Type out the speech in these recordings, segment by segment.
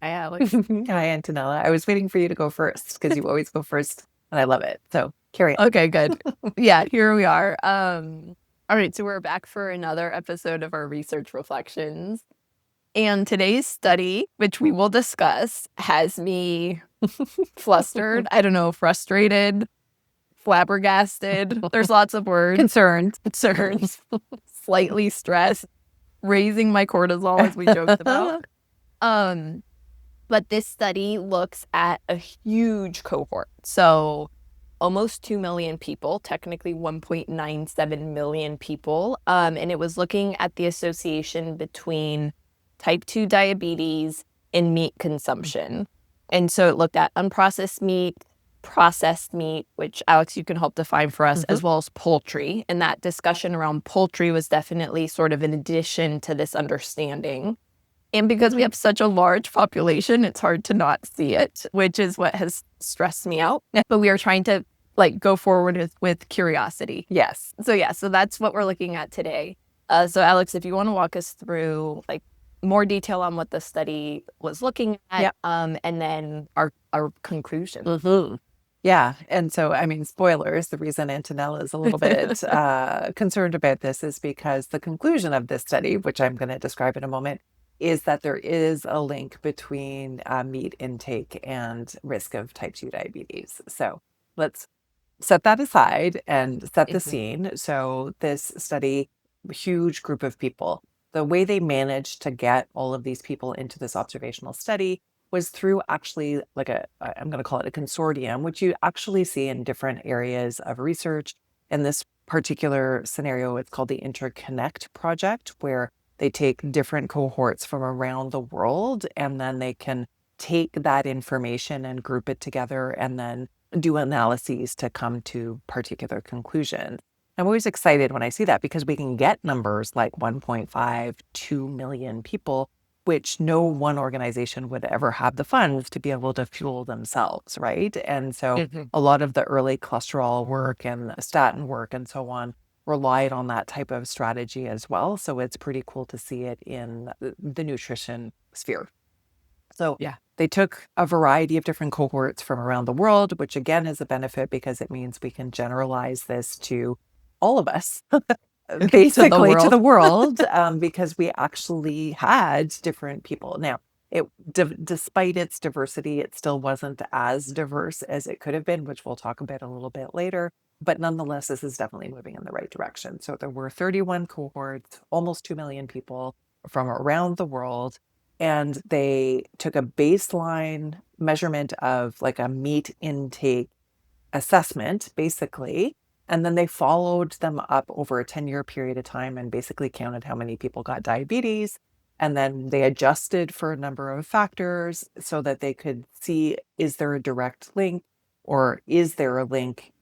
Hi, Alex. Hi, Antonella. I was waiting for you to go first because you always go first, and I love it. So carry Okay, good. Yeah, here we are. All right, so we're back for another episode of our research reflections. And today's study, which we will discuss, has me flustered. on. I don't know, frustrated, flabbergasted. There's lots of words, Concerned. concerns, slightly stressed, raising my cortisol, as we joked about. Um, but this study looks at a huge cohort. So almost 2 million people, technically 1.97 million people. And it was looking at the association between type 2 diabetes and meat consumption. And so it looked at unprocessed meat, processed meat, which Alex, you can help define for us, Mhm. as well as poultry. And that discussion around poultry was definitely sort of an addition to this understanding. And because we have such a large population, it's hard to not see it, which is what has stressed me out. But we are trying to go forward with curiosity. Yes. So that's what we're looking at today. So Alex, if you want to walk us through more detail on what the study was looking at, Yeah. and then our conclusion. Yeah. And so, I mean, spoilers, the reason Antonella is a little bit concerned about this is because the conclusion of this study, which I'm going to describe in a moment, is that there is a link between meat intake and risk of type 2 diabetes. So let's set that aside and set the Mhm. scene. So this study, huge group of people, the way they managed to get all of these people into this observational study was through actually like I'm going to call it a consortium, which you actually see in different areas of research. In this particular scenario, it's called the Interconnect Project, where they take different cohorts from around the world and then they can take that information and group it together and then do analyses to come to particular conclusions. I'm always excited when I see that because we can get numbers like 1.5, 2 million people, which no one organization would ever have the funds to be able to fuel themselves, right? And so Mhm. a lot of the early cholesterol work and statin work and so on relied on that type of strategy as well. So it's pretty cool to see it in the nutrition sphere. So Yeah. they took a variety of different cohorts from around the world, which again is a benefit because it means we can generalize this to all of us, To the basically to the world. world, because we actually had different people. Now, despite its diversity, it still wasn't as diverse as it could have been, which we'll talk about a little bit later. But nonetheless, this is definitely moving in the right direction. So there were 31 cohorts, almost 2 million people from around the world, and they took a baseline measurement of like a meat intake assessment, basically. And then they followed them up over a 10-year period of time and basically counted how many people got diabetes. And then they adjusted for a number of factors so that they could see, is there a direct link or is there a link?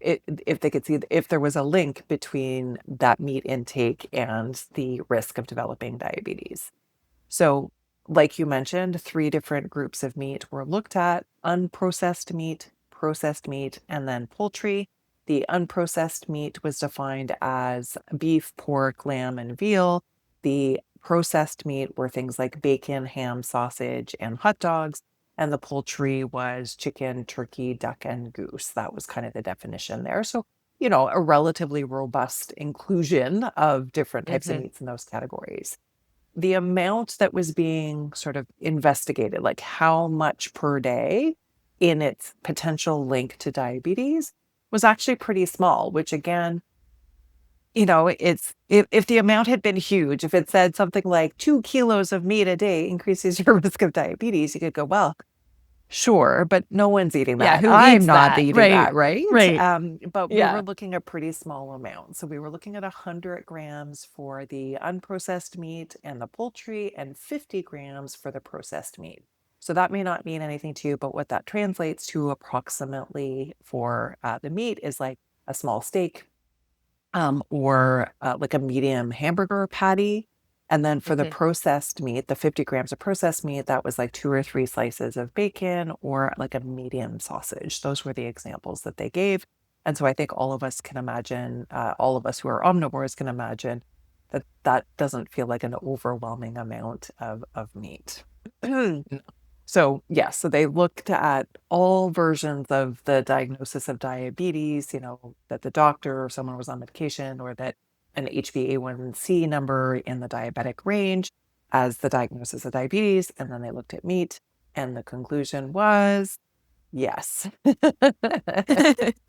If they could see if there was a link between that meat intake and the risk of developing diabetes. So, like you mentioned, three different groups of meat were looked at: unprocessed meat, processed meat, and then poultry. The unprocessed meat was defined as beef, pork, lamb, and veal. The processed meat were things like bacon, ham, sausage, and hot dogs. And the poultry was chicken, turkey, duck, and goose. That was kind of the definition there. So, a relatively robust inclusion of different types of Mhm. meats in those categories. The amount that was being sort of investigated, like how much per day in its potential link to diabetes, was actually pretty small, which again, it's if the amount had been huge, if it said something like 2 kilos of meat a day increases your risk of diabetes, you could go, well, sure, but no one's eating Yeah, that. who I'm eats not that? eating Right. that, right? Right. But we were Yeah. looking at pretty small amounts. So we were looking at 100 grams for the unprocessed meat and the poultry, and 50 grams for the processed meat. So that may not mean anything to you, but what that translates to approximately for the meat is like a small steak, or like a medium hamburger patty. And then for the Mhm. processed meat, the 50 grams of processed meat, that was like 2 or 3 slices of bacon or like a medium sausage. Those were the examples that they gave. And so I think all of us can imagine, all of us who are omnivores can imagine that that doesn't feel like an overwhelming amount of meat. So yes, so they looked at all versions of the diagnosis of diabetes, that the doctor or someone was on medication, or that an HbA1c number in the diabetic range as the diagnosis of diabetes. And then they looked at meat, and the conclusion was yes.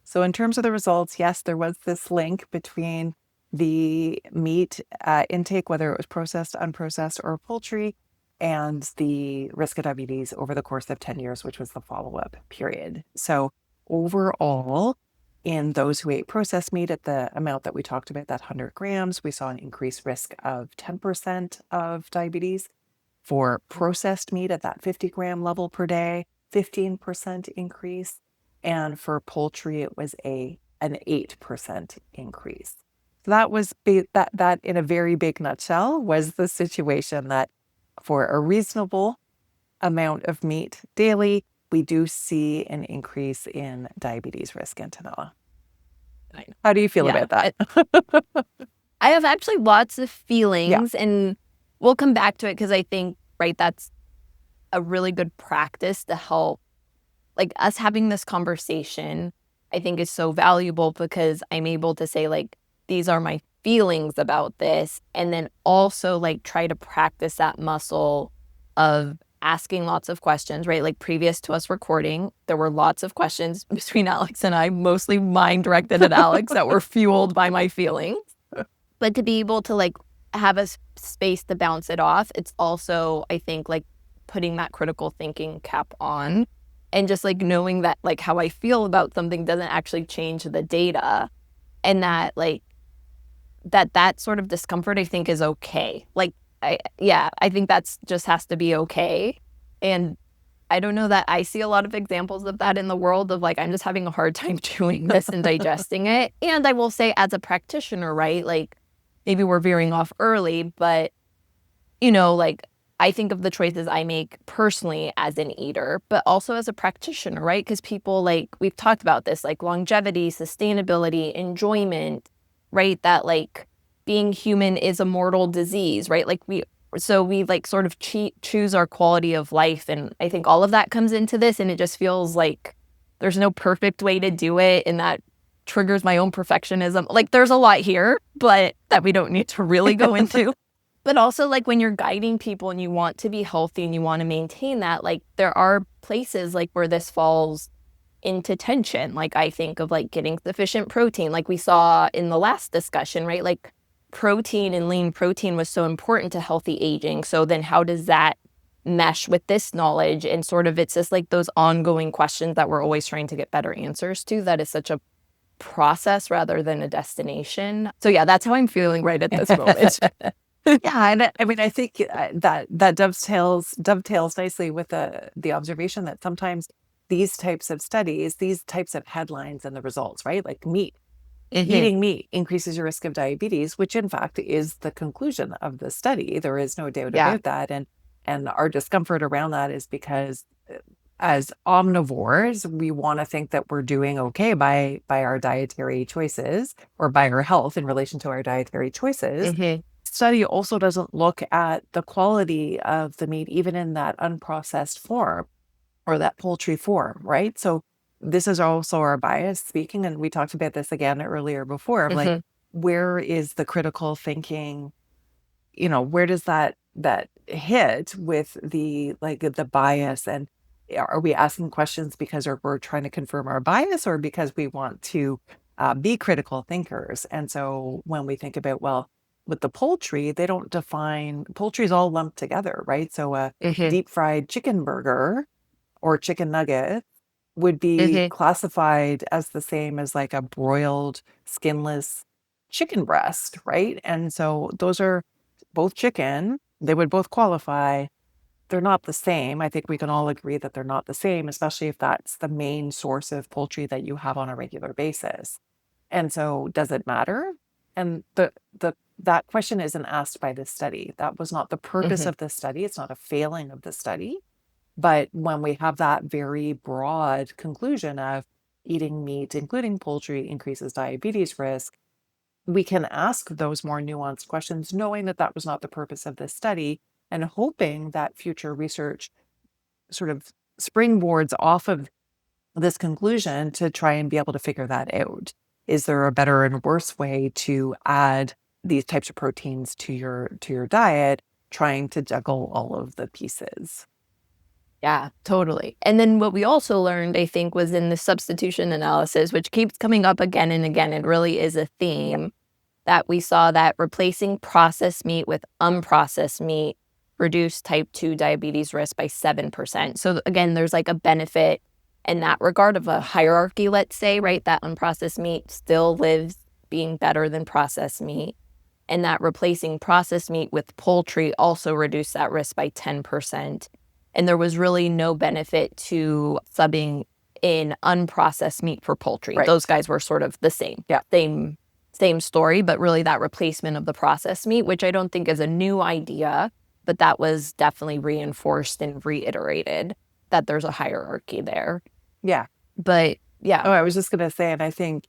So in terms of the results, yes, there was this link between the meat intake, whether it was processed, unprocessed, or poultry, and the risk of diabetes over the course of 10 years, which was the follow-up period. So overall, in those who ate processed meat at the amount that we talked about, that 100 grams, we saw an increased risk of 10% of diabetes. For processed meat at that 50-gram level per day, 15% increase. And for poultry, it was an 8% increase. So that was that in a very big nutshell was the situation, that for a reasonable amount of meat daily, we do see an increase in diabetes risk, Antonella. How do you feel about that? I have actually lots of Yeah. feelings, and we'll come back to it because I think, right, that's a really good practice to help, like, us having this conversation, I think is so valuable because I'm able to say, like, these are my feelings about this, and then also, like, try to practice that muscle of asking lots of questions, right? Like, previous to us recording, there were lots of questions between Alex and I, mostly mine directed at Alex, that were fueled by my feelings. But to be able to, like, have a space to bounce it off, it's also, I think, like, putting that critical thinking cap on, and just, like, knowing that, like, how I feel about something doesn't actually change the data, and that, like, that sort of discomfort, I think, is okay. Like, I think that's just has to be okay. And I don't know that I see a lot of examples of that in the world, of, like, I'm just having a hard time chewing this and digesting it. And I will say, as a practitioner, right, like, maybe we're veering off early, but, like, I think of the choices I make personally as an eater, but also as a practitioner, right? Because people, like, we've talked about this, like, longevity, sustainability, enjoyment, right? That, like, being human is a mortal disease, right? Like, we like sort of choose our quality of life. And I think all of that comes into this, and it just feels like there's no perfect way to do it. And that triggers my own perfectionism. Like, there's a lot here, but that we don't need to really go into. But also, like, when you're guiding people and you want to be healthy and you want to maintain that, like, there are places, like, where this falls into tension. Like, I think of, like, getting sufficient protein, like we saw in the last discussion, right? Like, protein and lean protein was so important to healthy aging. So then how does that mesh with this knowledge? And sort of, it's just like those ongoing questions that we're always trying to get better answers to, that is such a process rather than a destination. So yeah, that's how I'm feeling right at this moment. Yeah, and I mean, I think that dovetails nicely with the observation that sometimes these types of studies, these types of headlines and the results, right? Like eating meat increases your risk of diabetes, which in fact is the conclusion of the study. There is no doubt Yeah. about that, and our discomfort around that is because as omnivores, we want to think that we're doing okay by our dietary choices, or by our health in relation to our dietary choices. Study also doesn't look at the quality of the meat, even in that unprocessed form or that poultry form, right? So this is also our bias speaking. And we talked about this again earlier before, of like, where is the critical thinking? Where does that hit with the, like, the bias? And are we asking questions because we're trying to confirm our bias, or because we want to be critical thinkers? And so when we think about, well, with the poultry, they don't define, poultry is all lumped together, right? So a deep fried chicken burger or chicken nugget would be classified as the same as like a broiled skinless chicken breast, right? And so those are both chicken. They would both qualify. They're not the same. I think we can all agree that they're not the same, especially if that's the main source of poultry that you have on a regular basis. And so does it matter? And that question isn't asked by this study. That was not the purpose of the study. It's not a failing of the study. But when we have that very broad conclusion of eating meat, including poultry, increases diabetes risk, we can ask those more nuanced questions, knowing that that was not the purpose of this study. and hoping that future research sort of springboards off of this conclusion to try and be able to figure that out. Is there a better and worse way to add these types of proteins to your diet, trying to juggle all of the pieces? Yeah, totally. And then what we also learned, I think, was in the substitution analysis, which keeps coming up again and again. It really is a theme that we saw that replacing processed meat with unprocessed meat reduced type 2 diabetes risk by 7%. So again, there's like a benefit in that regard of a hierarchy, let's say, right? That unprocessed meat still lives being better than processed meat. And that replacing processed meat with poultry also reduced that risk by 10%. And there was really no benefit to subbing in unprocessed meat for poultry. Right. Those guys were sort of the same. Yeah. Same story, but really that replacement of the processed meat, which I don't think is a new idea, but that was definitely reinforced and reiterated that there's a hierarchy there. Yeah. But yeah. Oh, I was just going to say, and I think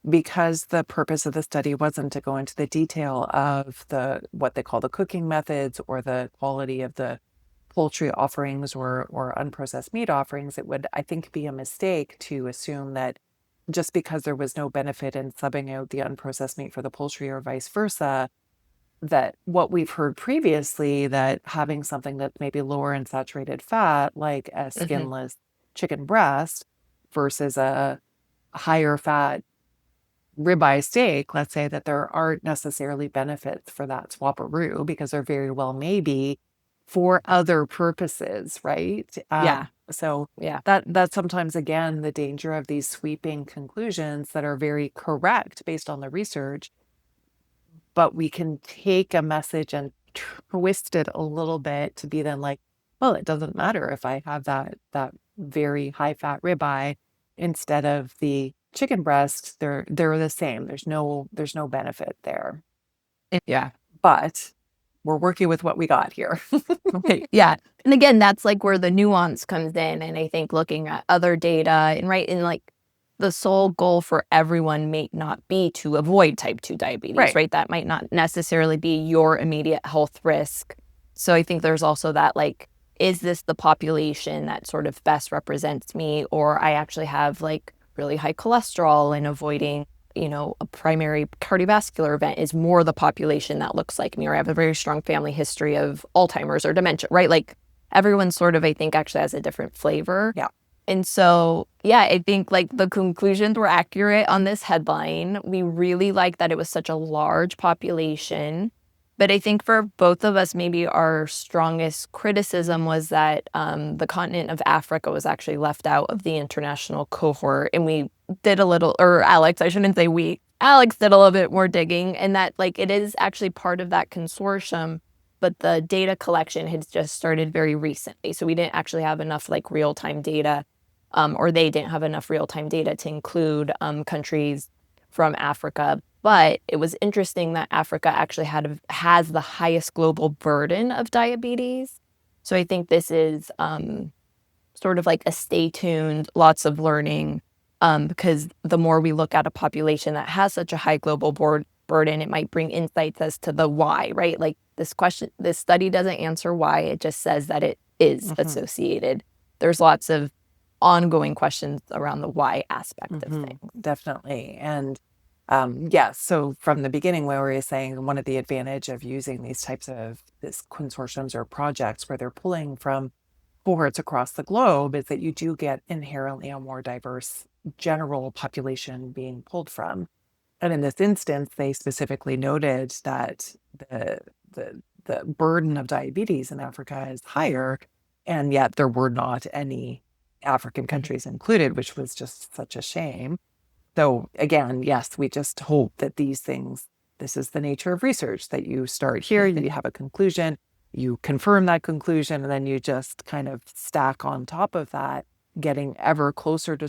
because the purpose of the study wasn't to go into the detail of what they call the cooking methods or the quality of the poultry offerings or unprocessed meat offerings, it would, I think, be a mistake to assume that just because there was no benefit in subbing out the unprocessed meat for the poultry or vice versa, that what we've heard previously, that having something that's maybe lower in saturated fat, like a skinless chicken breast versus a higher fat ribeye steak, let's say, that there aren't necessarily benefits for that swapperoo, because there very well may be for other purposes, right? Yeah. So Yeah. that's sometimes, again, the danger of these sweeping conclusions that are very correct based on the research, but we can take a message and twist it a little bit to be then like, well, it doesn't matter if I have that very high fat ribeye instead of the chicken breast. They're the same. There's no benefit there. Yeah. But we're working with what we got here. Okay. Yeah. And again, that's like where the nuance comes in. And I think looking at other data and like the sole goal for everyone may not be to avoid type 2 diabetes, right? That might not necessarily be your immediate health risk. So I think there's also that, like, is this the population that sort of best represents me? Or I actually have like really high cholesterol, and avoiding, a primary cardiovascular event is more the population that looks like me, or I have a very strong family history of Alzheimer's or dementia, right? Like everyone sort of, I think, actually has a different flavor. Yeah. And so, yeah, I think like the conclusions were accurate on this headline. We really like that it was such a large population. But I think for both of us, maybe our strongest criticism was that the continent of Africa was actually left out of the international cohort. And we did a little, or Alex, I shouldn't say we, Alex did a little bit more digging, and that like it is actually part of that consortium, but the data collection had just started very recently. So we didn't actually have enough like real-time data, or they didn't have enough real-time data to include countries from Africa. But it was interesting that Africa actually has the highest global burden of diabetes. So I think this is sort of like a stay tuned, lots of learning, because the more we look at a population that has such a high global burden, it might bring insights as to the why, right? Like this study doesn't answer why, it just says that it is associated. There's lots of ongoing questions around the why aspect of things. Definitely. And so from the beginning, where we were saying one of the advantage of using these types of this consortiums or projects where they're pulling from cohorts across the globe is that you do get inherently a more diverse general population being pulled from. And in this instance, they specifically noted that the burden of diabetes in Africa is higher, and yet there were not any African countries included, which was just such a shame. So again, yes, we just hope that these things, this is the nature of research, that you start here, you have a conclusion, you confirm that conclusion, and then you just kind of stack on top of that, getting ever closer to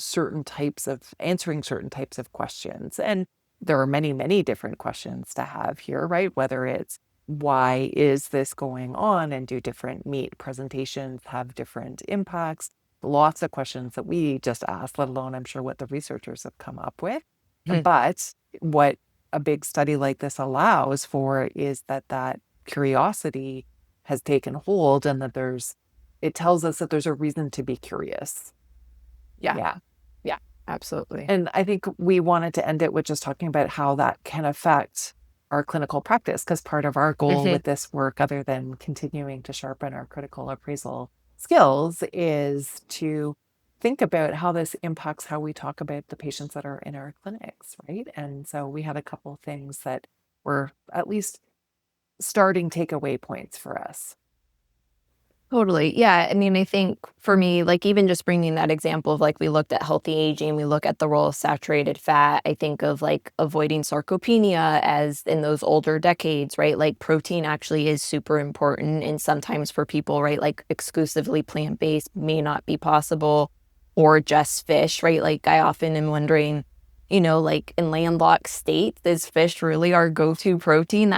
answering certain types of questions. And there are many, many different questions to have here, right? Whether it's why is this going on, and do different meat presentations have different impacts? Lots of questions that we just asked, let alone I'm sure what the researchers have come up with. But what a big study like this allows for is that curiosity has taken hold, and that it tells us that there's a reason to be curious. Yeah. Yeah, absolutely. And I think we wanted to end it with just talking about how that can affect our clinical practice, because part of our goal with this work, other than continuing to sharpen our critical appraisal skills, is to think about how this impacts how we talk about the patients that are in our clinics, right? And so we had a couple things that were at least starting takeaway points for us. Totally. Yeah. I mean, I think for me, like even just bringing that example of like we looked at healthy aging, we look at the role of saturated fat. I think of like avoiding sarcopenia as in those older decades, right? Like protein actually is super important. And sometimes for people, right, like exclusively plant based may not be possible, or just fish, right? Like I often am wondering, like in landlocked states, is fish really our go to protein?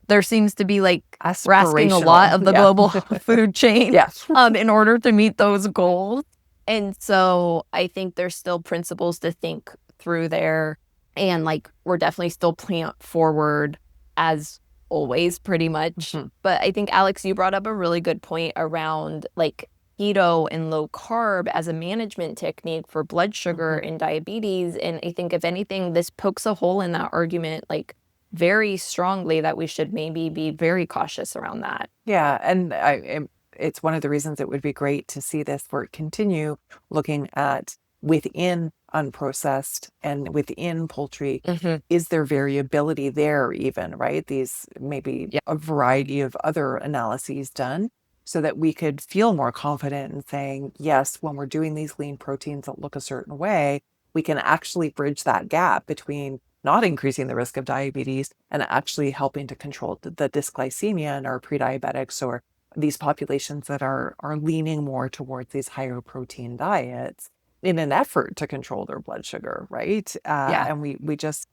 There seems to be like rasking a lot of the Yeah. global food chain Yeah. in order to meet those goals. And so I think there's still principles to think through there. And like we're definitely still plant forward as always, pretty much. But I think, Alex, you brought up a really good point around like keto and low carb as a management technique for blood sugar and diabetes. And I think if anything, this pokes a hole in that argument, like very strongly, that we should maybe be very cautious around that. Yeah, and it's one of the reasons it would be great to see this work continue, looking at within unprocessed and within poultry. Is there variability there even, right? These maybe Yeah. a variety of other analyses done so that we could feel more confident in saying, yes, when we're doing these lean proteins that look a certain way, we can actually bridge that gap between not increasing the risk of diabetes and actually helping to control the dysglycemia in our pre-diabetics, or these populations that are leaning more towards these higher protein diets in an effort to control their blood sugar, right? Yeah. And we just,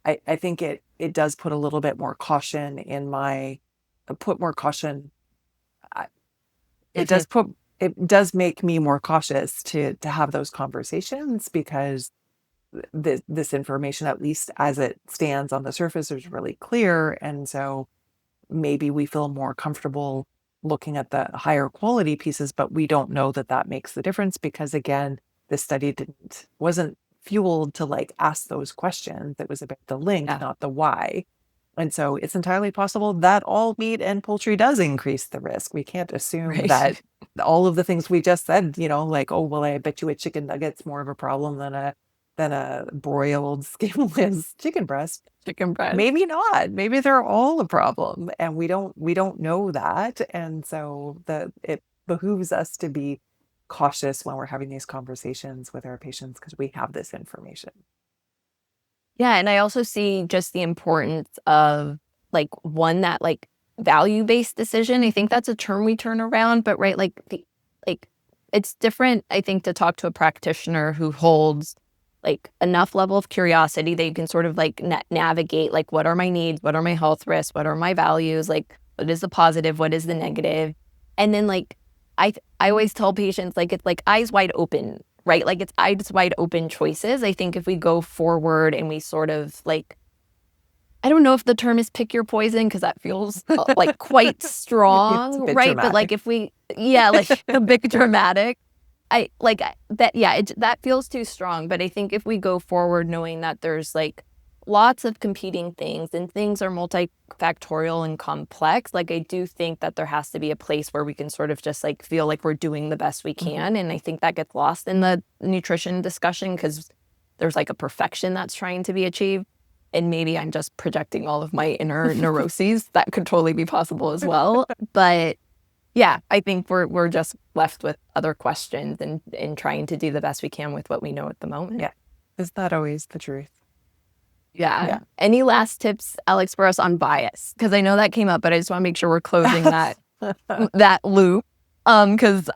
I think it does put a little bit more caution in my, put more caution. It does put, it does make me more cautious to have those conversations, because this information, at least as it stands on the surface, is really clear. And so maybe we feel more comfortable looking at the higher quality pieces, but we don't know that that makes the difference, because again, this study wasn't fueled to like ask those questions. It was about the link, Yeah. not the why. And so it's entirely possible that all meat and poultry does increase the risk. We can't assume Right. that all of the things we just said, like, oh, well, I bet you a chicken nugget's more of a problem than a broiled skinless chicken breast. Chicken breast. Maybe not. Maybe they're all a problem, and we don't know that. And so it behooves us to be cautious when we're having these conversations with our patients, because we have this information. Yeah, and I also see just the importance of like one that like value-based decision. I think that's a term we turn around, but right, like it's different, I think, to talk to a practitioner who holds like enough level of curiosity that you can sort of like navigate like what are my needs, what are my health risks, what are my values, like what is the positive, what is the negative. And then like I always tell patients like it's like eyes wide open, right? Like it's eyes wide open choices. I think if we go forward and we sort of like, I don't know if the term is pick your poison, because that feels like quite It's a strong, bit right? But like dramatic. if we, yeah, like a bit dramatic. That feels too strong. But I think if we go forward knowing that there's like lots of competing things and things are multifactorial and complex, like I do think that there has to be a place where we can sort of just like feel like we're doing the best we can. And I think that gets lost in the nutrition discussion because there's like a perfection that's trying to be achieved. And maybe I'm just projecting all of my inner neuroses. That could totally be possible as well. But yeah, I think we're just left with other questions and trying to do the best we can with what we know at the moment. Yeah. Is that always the truth? Yeah. Yeah. Any last tips, Alex, for us on bias? Because I know that came up, but I just want to make sure we're closing that loop. Because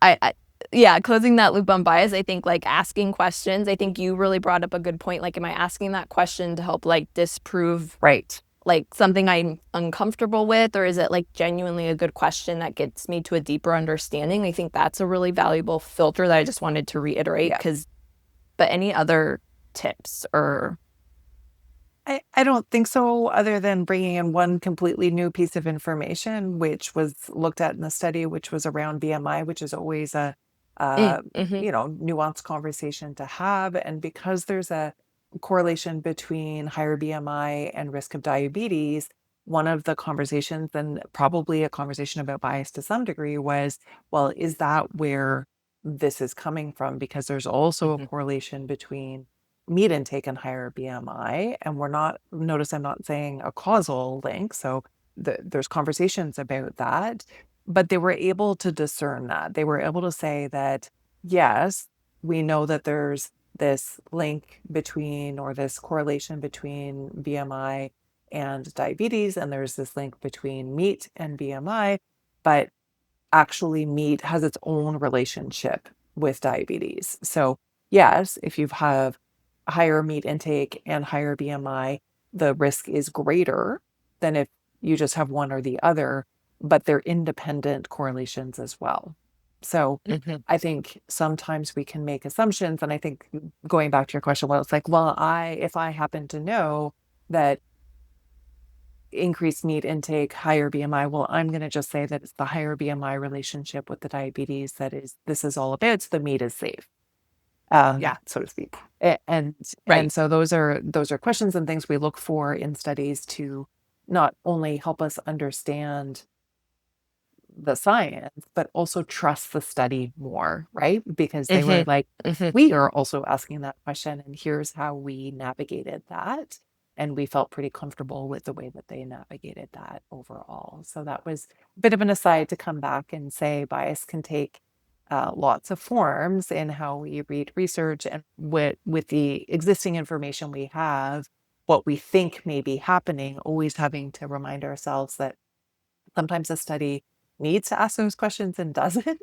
closing that loop on bias, I think like asking questions. I think you really brought up a good point. Like, am I asking that question to help like disprove Right. like something I'm uncomfortable with, or is it like genuinely a good question that gets me to a deeper understanding? I think that's a really valuable filter that I just wanted to reiterate. But any other tips or? I don't think so, other than bringing in one completely new piece of information, which was looked at in the study, which was around BMI, which is always a, uh, Mm-hmm. nuanced conversation to have. And because there's a correlation between higher BMI and risk of diabetes, one of the conversations, and probably a conversation about bias to some degree, was, well, is that where this is coming from? Because there's also a Mm-hmm. correlation between meat intake and higher BMI. And we're not, notice I'm not saying a causal link. So there's conversations about that, but they were able to discern that. They were able to say that, yes, we know that there's this link between, or this correlation between BMI and diabetes, and there's this link between meat and BMI, but actually meat has its own relationship with diabetes. So yes, if you have higher meat intake and higher BMI, the risk is greater than if you just have one or the other, but they're independent correlations as well. So Mm-hmm. I think sometimes we can make assumptions. And I think going back to your question, well, it's like, well, if I happen to know that increased meat intake, higher BMI, well, I'm going to just say that it's the higher BMI relationship with the diabetes this is all about. So the meat is safe, Yeah. so to speak. And Right. so those are questions and things we look for in studies to not only help us understand the science, but also trust the study more, right? Because they were Mm-hmm. like, Mm-hmm. we are also asking that question, and here's how we navigated that. And we felt pretty comfortable with the way that they navigated that overall. So that was a bit of an aside to come back and say bias can take lots of forms in how we read research, and with the existing information we have, what we think may be happening, always having to remind ourselves that sometimes a study needs to ask those questions and doesn't.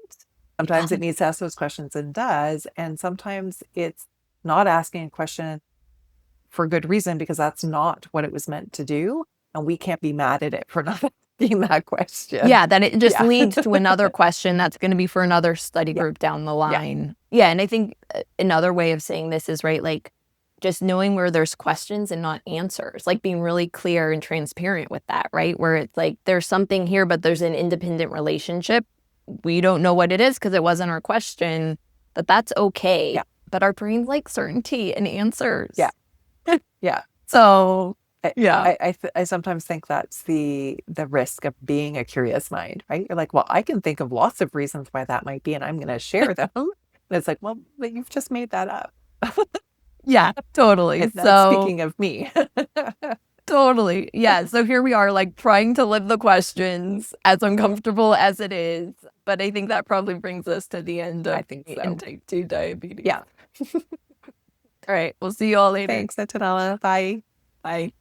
Sometimes it needs to ask those questions and does. And sometimes it's not asking a question for good reason, because that's not what it was meant to do. And we can't be mad at it for not asking that question. Yeah, then it just Yeah. leads to another question that's going to be for another study Yeah. group down the Yeah. line. Yeah, and I think another way of saying this is, right, like just knowing where there's questions and not answers, like being really clear and transparent with that, right? Where it's like there's something here, but there's an independent relationship. We don't know what it is because it wasn't our question, but that's okay. Yeah. But our brains like certainty and answers. Yeah. Yeah. So, I yeah. I sometimes think that's the risk of being a curious mind, right? You're like, well, I can think of lots of reasons why that might be, and I'm going to share them. And it's like, well, but you've just made that up. Yeah, totally. And that's So, speaking of me. totally. Yeah. So here we are, like trying to live the questions as uncomfortable as it is. But I think that probably brings us to the end I of think meat and so. type 2 diabetes. Yeah. All right. We'll see you all later. Thanks, Antonella. Bye. Bye.